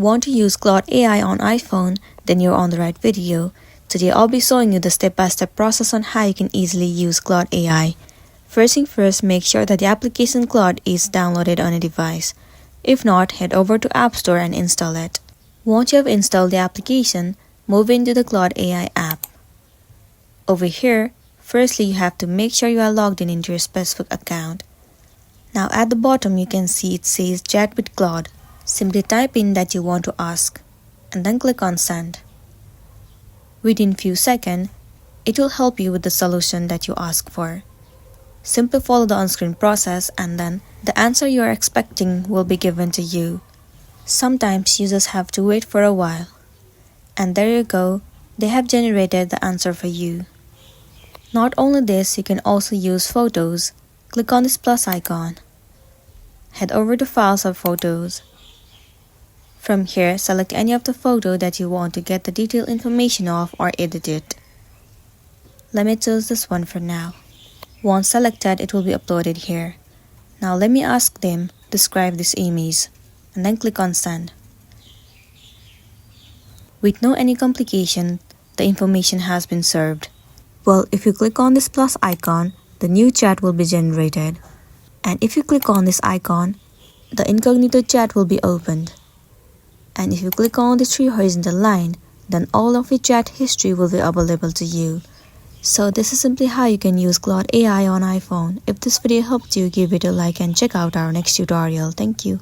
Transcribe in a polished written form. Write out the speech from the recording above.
Want to use Claude AI on iPhone? Then you're on the right video. Today I'll be showing you the step-by-step process on how you can easily use Claude AI. First thing first, make sure that the application Claude is downloaded on a device. If not, head over to App Store and install it. Once you have installed the application, move into the Claude AI app. Over here, firstly you have to make sure you are logged in into your specific account. Now at the bottom you can see it says Chat with Claude. Simply type in that you want to ask and then click on Send. Within few seconds, it will help you with the solution that you ask for. Simply follow the on-screen process and then the answer you are expecting will be given to you. Sometimes users have to wait for a while. And there you go, they have generated the answer for you. Not only this, you can also use photos. Click on this plus icon. Head over to Files or Photos. From here, select any of the photo that you want to get the detailed information of or edit it. Let me choose this one for now. Once selected, it will be uploaded here. Now let me ask them, describe this image, and then click on Send. With no any complication, the information has been served. Well, if you click on this plus icon, the new chat will be generated. And if you click on this icon, the incognito chat will be opened. And if you click on the 3 horizontal line, then all of your chat history will be available to you. So this is simply how you can use Claude AI on iPhone. If this video helped you, give it a like and check out our next tutorial. Thank you.